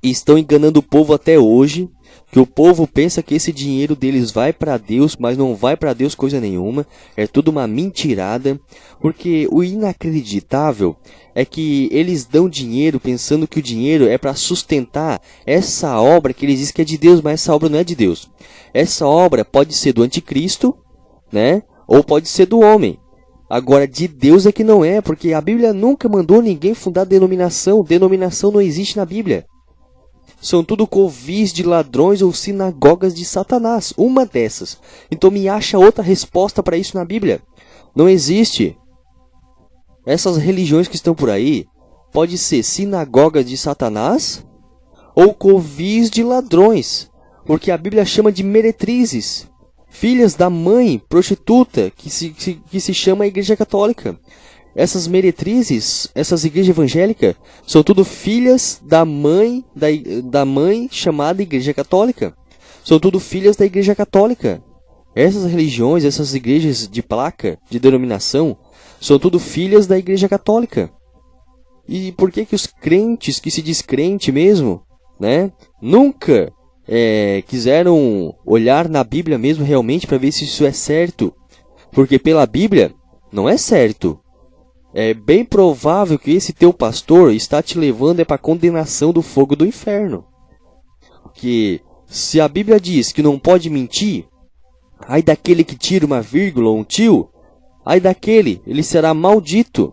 e estão enganando o povo até hoje, que o povo pensa que esse dinheiro deles vai para Deus, mas não vai para Deus coisa nenhuma, é tudo uma mentirada, porque o inacreditável é que eles dão dinheiro pensando que o dinheiro é para sustentar essa obra que eles dizem que é de Deus, mas essa obra não é de Deus. Essa obra pode ser do anticristo, né? Ou pode ser do homem. Agora, de Deus é que não é, porque a Bíblia nunca mandou ninguém fundar denominação. Denominação não existe na Bíblia. São tudo covis de ladrões ou sinagogas de Satanás. Uma dessas. Então me acha outra resposta para isso na Bíblia. Não existe. Essas religiões que estão por aí, pode ser sinagogas de Satanás ou covis de ladrões. Porque a Bíblia chama de meretrizes. Filhas da mãe prostituta que se chama Igreja Católica. Essas meretrizes, essas igrejas evangélicas, são tudo filhas da mãe chamada Igreja Católica. São tudo filhas da Igreja Católica. Essas religiões, essas igrejas de placa, de denominação, são tudo filhas da Igreja Católica. E por que os crentes, que se diz crente mesmo, né, nunca quiseram olhar na Bíblia mesmo realmente para ver se isso é certo? Porque pela Bíblia não é certo. É bem provável que esse teu pastor está te levando para a condenação do fogo do inferno. Porque se a Bíblia diz que não pode mentir, ai daquele que tira uma vírgula ou um tio, ai daquele, ele será maldito.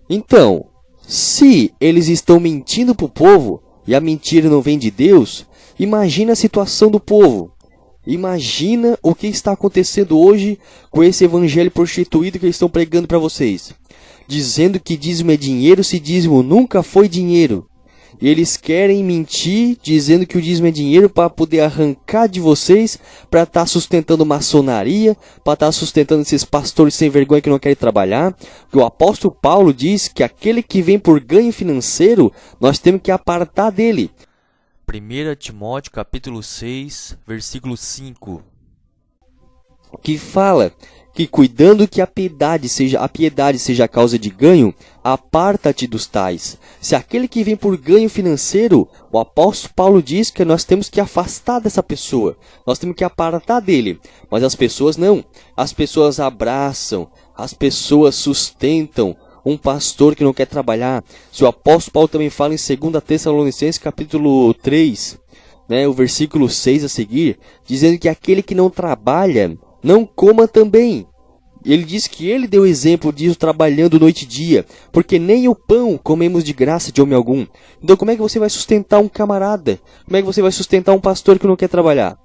Então, se eles estão mentindo para o povo e a mentira não vem de Deus, imagina a situação do povo. Imagina o que está acontecendo hoje com esse evangelho prostituído que eles estão pregando para vocês. Dizendo que dízimo é dinheiro, se dízimo nunca foi dinheiro. E eles querem mentir, dizendo que o dízimo é dinheiro para poder arrancar de vocês, para estar sustentando maçonaria, para estar sustentando esses pastores sem vergonha que não querem trabalhar. Porque o apóstolo Paulo diz que aquele que vem por ganho financeiro, nós temos que apartar dele. 1 Timóteo capítulo 6, versículo 5. Que fala que cuidando que a piedade seja a causa de ganho, aparta-te dos tais. Se aquele que vem por ganho financeiro, o apóstolo Paulo diz que nós temos que afastar dessa pessoa. Nós temos que apartar dele. Mas as pessoas não. As pessoas abraçam, as pessoas sustentam um pastor que não quer trabalhar. Se o apóstolo Paulo também fala em 2 Tessalonicenses capítulo 3, né, o versículo 6 a seguir, dizendo que aquele que não trabalha, não coma também. Ele diz que ele deu exemplo disso trabalhando noite e dia, porque nem o pão comemos de graça de homem algum. Então como é que você vai sustentar um camarada? Como é que você vai sustentar um pastor que não quer trabalhar?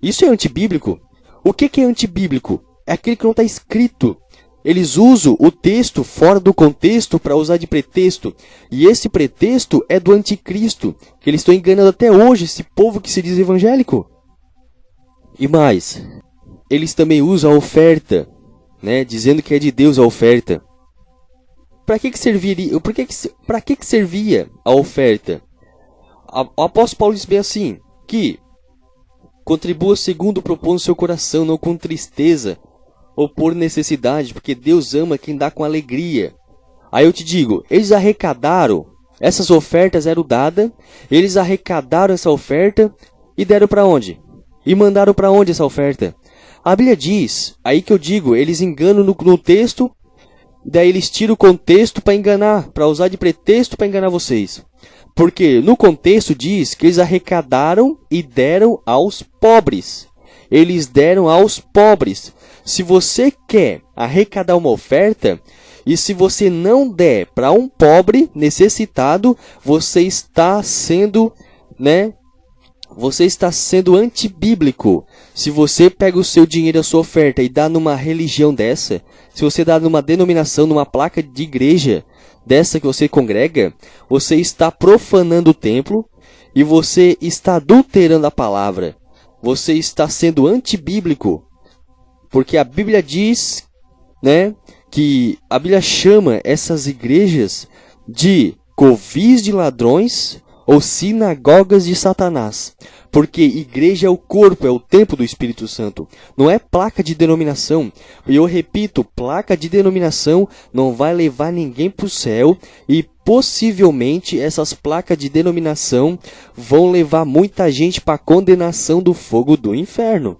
Isso é antibíblico. O que é antibíblico? É aquele que não está escrito. Eles usam o texto fora do contexto para usar de pretexto. E esse pretexto é do anticristo, que eles estão enganando até hoje esse povo que se diz evangélico. E mais, eles também usam a oferta, né, dizendo que é de Deus a oferta. Para que serviria? Para que servia a oferta? O apóstolo Paulo diz bem assim, que contribua segundo propõe o seu coração, não com tristeza ou por necessidade, porque Deus ama quem dá com alegria. Aí eu te digo, eles arrecadaram, essas ofertas eram dadas, eles arrecadaram essa oferta e deram para onde? E mandaram para onde essa oferta? A Bíblia diz, aí que eu digo, eles enganam no texto, daí eles tiram o contexto para enganar, para usar de pretexto para enganar vocês. Porque no contexto diz que eles arrecadaram e deram aos pobres. Eles deram aos pobres. Se você quer arrecadar uma oferta, e se você não der para um pobre necessitado, você está sendo, né? Você está sendo antibíblico. Se você pega o seu dinheiro, a sua oferta e dá numa religião dessa, se você dá numa denominação, numa placa de igreja dessa que você congrega, você está profanando o templo e você está adulterando a palavra. Você está sendo antibíblico. Porque a Bíblia diz, né, que a Bíblia chama essas igrejas de covis de ladrões ou sinagogas de Satanás. Porque igreja é o corpo, é o templo do Espírito Santo. Não é placa de denominação. E eu repito, placa de denominação não vai levar ninguém para o céu. E possivelmente essas placas de denominação vão levar muita gente para a condenação do fogo do inferno.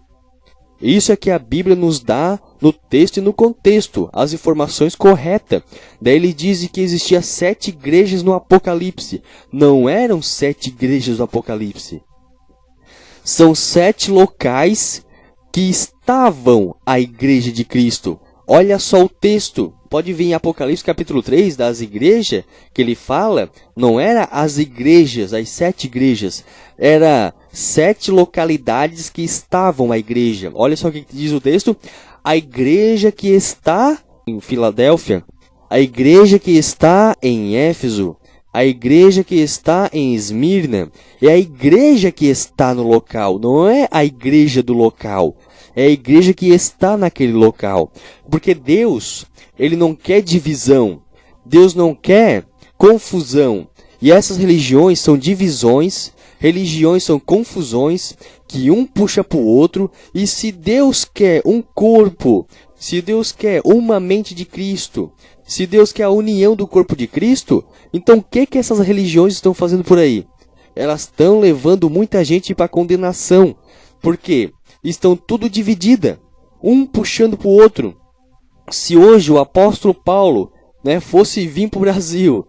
Isso é que a Bíblia nos dá no texto e no contexto, as informações corretas. Daí ele diz que existia 7 igrejas no Apocalipse. Não eram 7 igrejas no Apocalipse. São 7 locais que estavam a igreja de Cristo. Olha só o texto. Pode vir em Apocalipse capítulo 3, das igrejas que ele fala. Não era as igrejas, as 7 igrejas. Era 7 localidades que estavam a igreja. Olha só o que diz o texto. A igreja que está em Filadélfia. A igreja que está em Éfeso. A igreja que está em Esmirna. É a igreja que está no local. Não é a igreja do local. É a igreja que está naquele local. Porque Deus, Ele não quer divisão. Deus não quer confusão. E essas religiões são divisões. Religiões são confusões que um puxa para o outro. E se Deus quer um corpo, se Deus quer uma mente de Cristo, se Deus quer a união do corpo de Cristo, então o que essas religiões estão fazendo por aí? Elas estão levando muita gente para a condenação. Por quê? Estão tudo dividida, um puxando para o outro. Se hoje o apóstolo Paulo, fosse vir para o Brasil,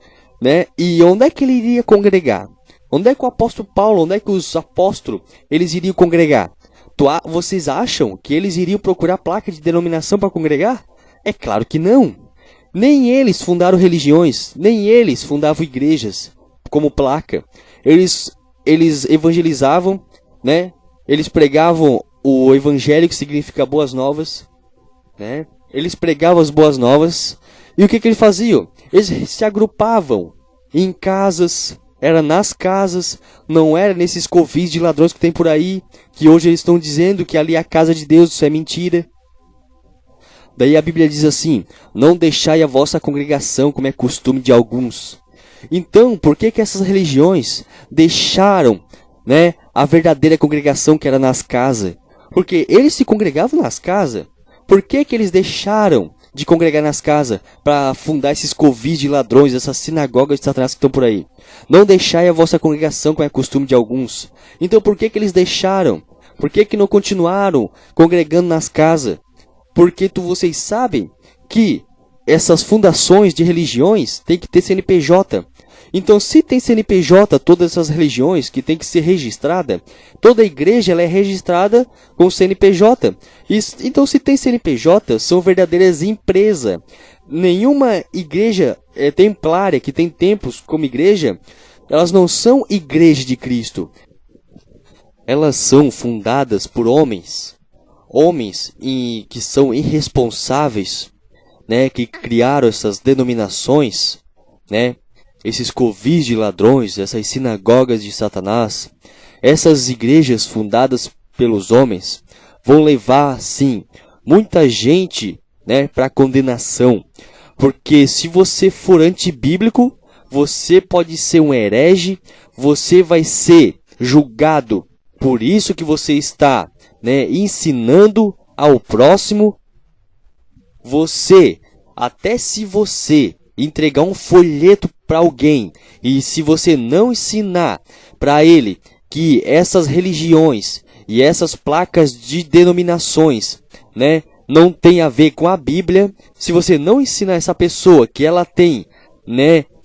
e onde é que ele iria congregar? Onde é que o apóstolo Paulo, onde é que os apóstolos, eles iriam congregar? Vocês acham que eles iriam procurar placa de denominação para congregar? É claro que não. Nem eles fundaram religiões, nem eles fundavam igrejas como placa. Eles evangelizavam, Eles pregavam o evangelho, que significa boas novas, Eles pregavam as boas novas. E o que eles faziam? Eles se agrupavam em casas. Era nas casas, não era nesses covis de ladrões que tem por aí, que hoje eles estão dizendo que ali é a casa de Deus, isso é mentira. Daí a Bíblia diz assim: não deixai a vossa congregação, como é costume de alguns. Então, por que essas religiões deixaram, a verdadeira congregação que era nas casas? Porque eles se congregavam nas casas. Por que eles deixaram de congregar nas casas para fundar esses covis de ladrões, essas sinagogas de Satanás que estão por aí? Não deixai a vossa congregação, como é costume de alguns. Então por que eles deixaram? Por que não continuaram congregando nas casas? Porque vocês sabem que essas fundações de religiões têm que ter CNPJ. Então, se tem CNPJ, todas essas religiões que tem que ser registrada, toda igreja ela é registrada com CNPJ. Então, se tem CNPJ, são verdadeiras empresas. Nenhuma igreja templária que tem templos como igreja, elas não são igreja de Cristo. Elas são fundadas por homens que são irresponsáveis, que criaram essas denominações, esses covis de ladrões, essas sinagogas de Satanás. Essas igrejas fundadas pelos homens vão levar, sim, muita gente, para condenação. Porque se você for antibíblico, você pode ser um herege, você vai ser julgado. Por isso que você está, ensinando ao próximo. Até se você entregar um folheto para alguém, e se você não ensinar para ele que essas religiões e essas placas de denominações, não tem a ver com a Bíblia, se você não ensinar essa pessoa que ela tem,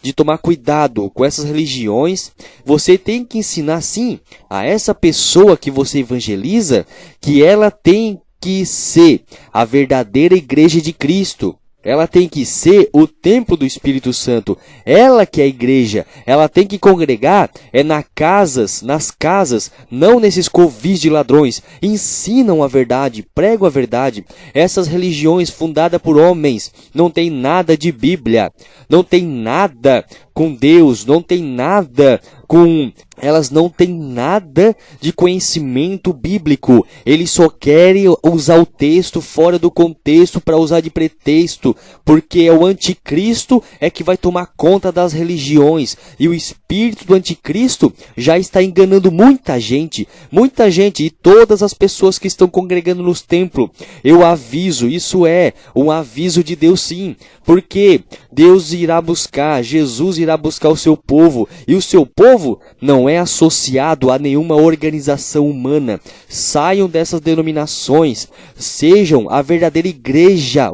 de tomar cuidado com essas religiões, você tem que ensinar sim a essa pessoa que você evangeliza que ela tem que ser a verdadeira igreja de Cristo. Ela tem que ser o templo do Espírito Santo. Ela que é a igreja. Ela tem que congregar nas casas, não nesses covis de ladrões. Ensinam a verdade, pregam a verdade. Essas religiões fundadas por homens não tem nada de Bíblia. Não tem nada com Deus. Não tem nada elas não têm nada de conhecimento bíblico. Eles só querem usar o texto fora do contexto para usar de pretexto, porque é o anticristo é que vai tomar conta das religiões, e o espírito do anticristo já está enganando muita gente, e todas as pessoas que estão congregando nos templos. Eu aviso, isso é um aviso de Deus, sim, porque Deus irá buscar, Jesus irá buscar o seu povo, e o seu povo não é associado a nenhuma organização humana. Saiam dessas denominações, sejam a verdadeira igreja,